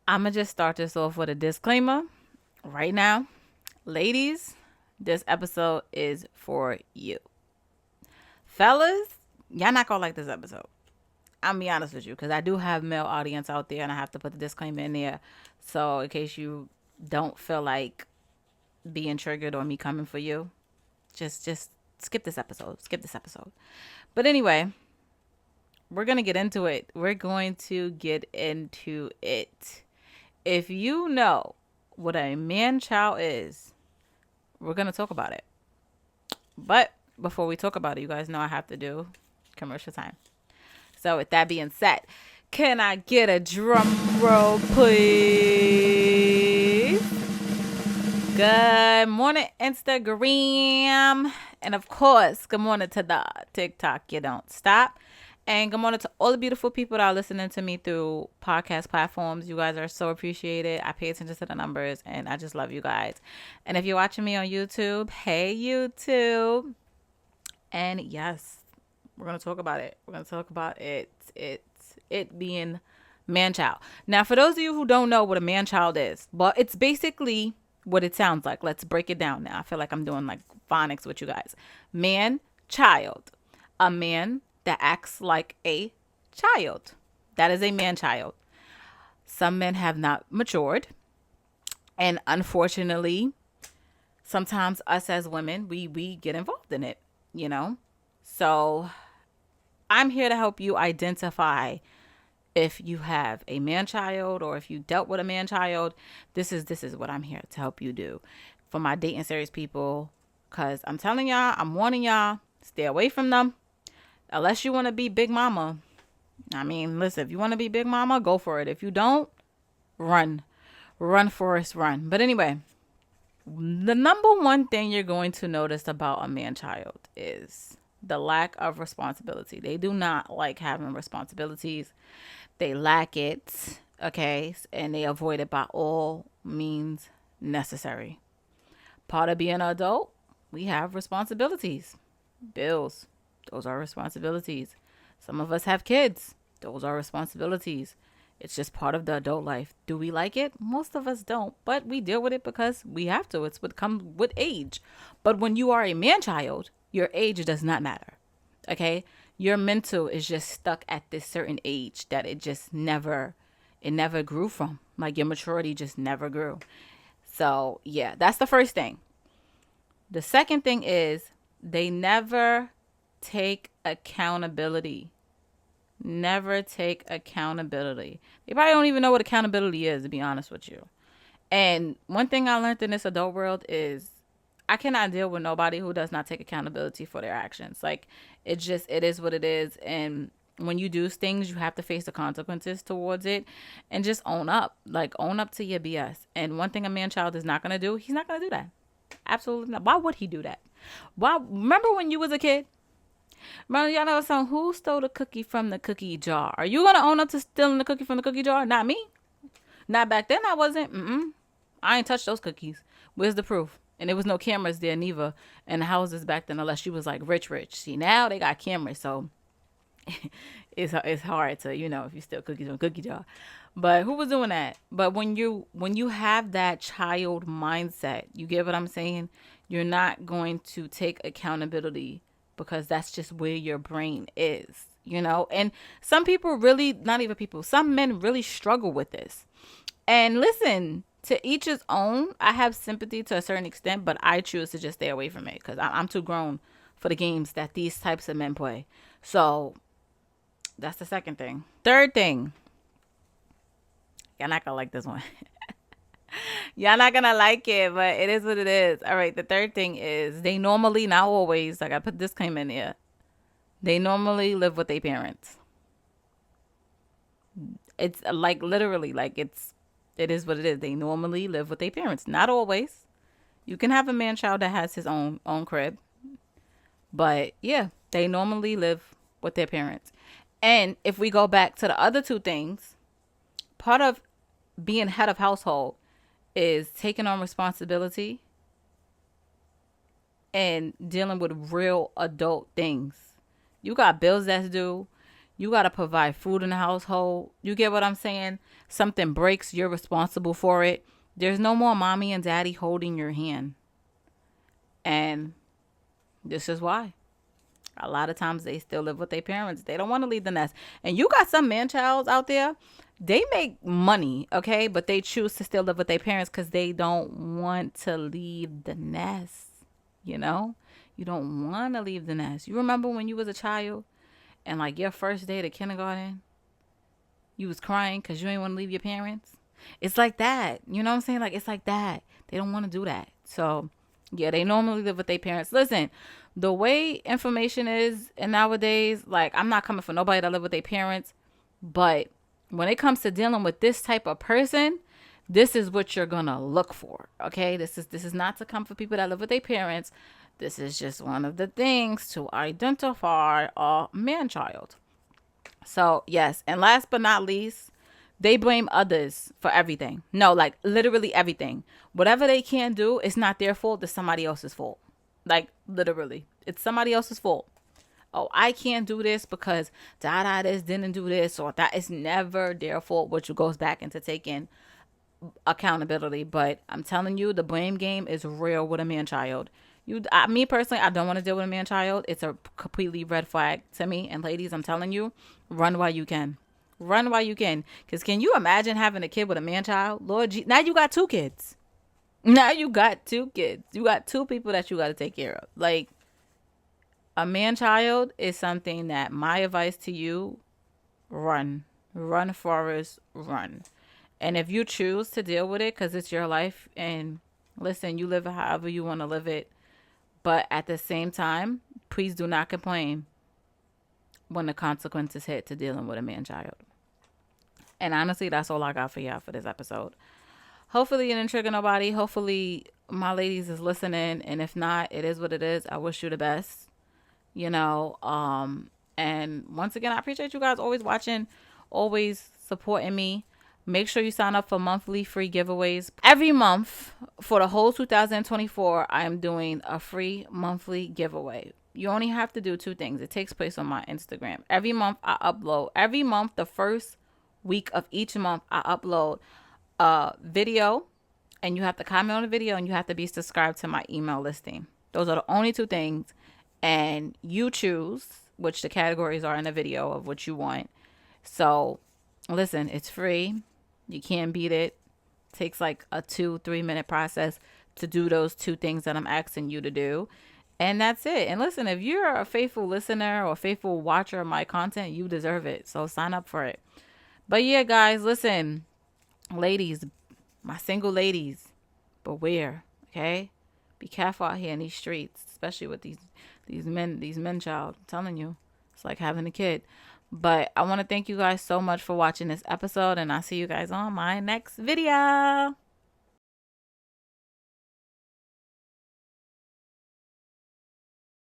I'm going to just start this off with a disclaimer right now. Ladies, this episode is for you. Fellas, y'all not going to like this episode. I'm be honest with you, because I do have male audience out there, and I have to put the disclaimer in there. So in case you don't feel like being triggered or me coming for you, just skip this episode. Skip this episode. But anyway, we're gonna get into it. We're going to get into it. If you know what a man child is, we're gonna talk about it. But before we talk about it, you guys know I have to do commercial time. So with that being said, can I get a drum roll, please? Good morning, Instagram. And of course, good morning to the TikTok. You don't stop. And good morning to all the beautiful people that are listening to me through podcast platforms. You guys are so appreciated. I pay attention to the numbers, and I just love you guys. And if you're watching me on YouTube, hey, YouTube. And yes, we're going to talk about it. We're going to talk about it being man-child. Now, for those of you who don't know what a man-child is, well, it's basically what it sounds like. Let's break it down now. I feel like I'm doing like phonics with you guys. Man-child. A man that acts like a child. That is a man-child. Some men have not matured. And unfortunately, sometimes us as women, we get involved in it, you know? So I'm here to help you identify if you have a man-child or if you dealt with a man-child. This is what I'm here to help you do. For my dating series people, because I'm telling y'all, I'm warning y'all, stay away from them. Unless you want to be big mama. I mean, listen, if you want to be big mama, go for it. If you don't, run. Run, Forrest, run. But anyway, the number one thing you're going to notice about a man-child is the lack of responsibility. They do not like having responsibilities. They lack it, okay? And they avoid it by all means necessary. Part of being an adult, we have responsibilities. Bills, those are responsibilities. Some of us have kids. Those are responsibilities. It's just part of the adult life. Do we like it? Most of us don't, but we deal with it because we have to. It's what comes with age. But when you are a man-child, your age does not matter. Okay? Your mental is just stuck at this certain age that it never grew from. Like your maturity just never grew. So, yeah, that's the first thing. The second thing is they never take accountability. Never take accountability. They probably don't even know what accountability is, to be honest with you. And one thing I learned in this adult world is I cannot deal with nobody who does not take accountability for their actions. Like, it is what it is. And when you do things, you have to face the consequences towards it and just own up. Like, own up to your BS. And one thing a man-child is not going to do, he's not going to do that. Absolutely not. Why would he do that? Why? Remember when you was a kid? Remember, y'all know song, who stole the cookie from the cookie jar? Are you going to own up to stealing the cookie from the cookie jar? Not me. Not back then, I wasn't. I ain't touched those cookies. Where's the proof? And there was no cameras there neither in the houses back then unless you was like rich. See, now they got cameras, so it's hard to, if you steal cookies from a cookie jar. But who was doing that? But when you have that child mindset, you get what I'm saying? You're not going to take accountability because that's just where your brain is, And some people really, not even people, some men really struggle with this. And listen, to each his own. I have sympathy to a certain extent, but I choose to just stay away from it because I'm too grown for the games that these types of men play. So that's the second thing. Third thing. Y'all not gonna like this one. Y'all not gonna like it, but it is what it is. All right, the third thing is they normally, not always, like I put disclaimer in there, they normally live with their parents. It's like literally, like it is what it is. They normally live with their parents. Not always. You can have a man-child that has his own crib. But yeah, they normally live with their parents. And if we go back to the other two things, part of being head of household is taking on responsibility and dealing with real adult things. You got bills that's due. You got to provide food in the household. You get what I'm saying? Something breaks, you're responsible for it. There's no more mommy and daddy holding your hand. And this is why. A lot of times they still live with their parents. They don't want to leave the nest. And you got some man-childs out there. They make money, okay? But they choose to still live with their parents because they don't want to leave the nest. You know? You don't want to leave the nest. You remember when you was a child and like your first day to kindergarten, you was crying because you ain't want to leave your parents? It's like that. You know what I'm saying? Like, it's like that. They don't want to do that. So, yeah, they normally live with their parents. Listen, the way information is and nowadays, like, I'm not coming for nobody that live with their parents, but when it comes to dealing with this type of person, this is what you're gonna look for. Okay, this is not to come for people that live with their parents. This is just one of the things to identify a man-child. So yes, and last but not least, they blame others for everything. No, like literally everything. Whatever they can't do, it's not their fault. It's somebody else's fault. Like literally, it's somebody else's fault. Oh, I can't do this because this didn't do this, or that. It's never their fault, which goes back into taking accountability. But I'm telling you, the blame game is real with a man-child. Me personally, I don't want to deal with a man-child. It's a completely red flag to me. And ladies, I'm telling you, run while you can. Run while you can. Because can you imagine having a kid with a man-child? Now you got two kids. Now you got two kids. You got two people that you got to take care of. Like, a man-child is something that my advice to you, run. Run, Forrest, run. And if you choose to deal with it because it's your life, and listen, you live it however you want to live it. But at the same time, please do not complain when the consequences hit to dealing with a man-child. And honestly, that's all I got for y'all for this episode. Hopefully it didn't trigger nobody. Hopefully my ladies is listening. And if not, it is what it is. I wish you the best. You know, and once again, I appreciate you guys always watching, always supporting me. Make sure you sign up for monthly free giveaways. Every month for the whole 2024, I am doing a free monthly giveaway. You only have to do two things. It takes place on my Instagram. Every month I upload. Every month, the first week of each month, I upload a video. And you have to comment on the video and you have to be subscribed to my email listing. Those are the only two things. And you choose which the categories are in the video of what you want. So, listen, it's free. You can't beat it. It takes like a 2-3 minute process to do those two things that I'm asking you to do. And that's it. And listen, if you're a faithful listener or a faithful watcher of my content, you deserve it. So sign up for it. But yeah, guys, listen, ladies, my single ladies, beware, okay? Be careful out here in these streets, especially with these men child. I'm telling you, it's like having a kid. But I want to thank you guys so much for watching this episode, and I'll see you guys on my next video.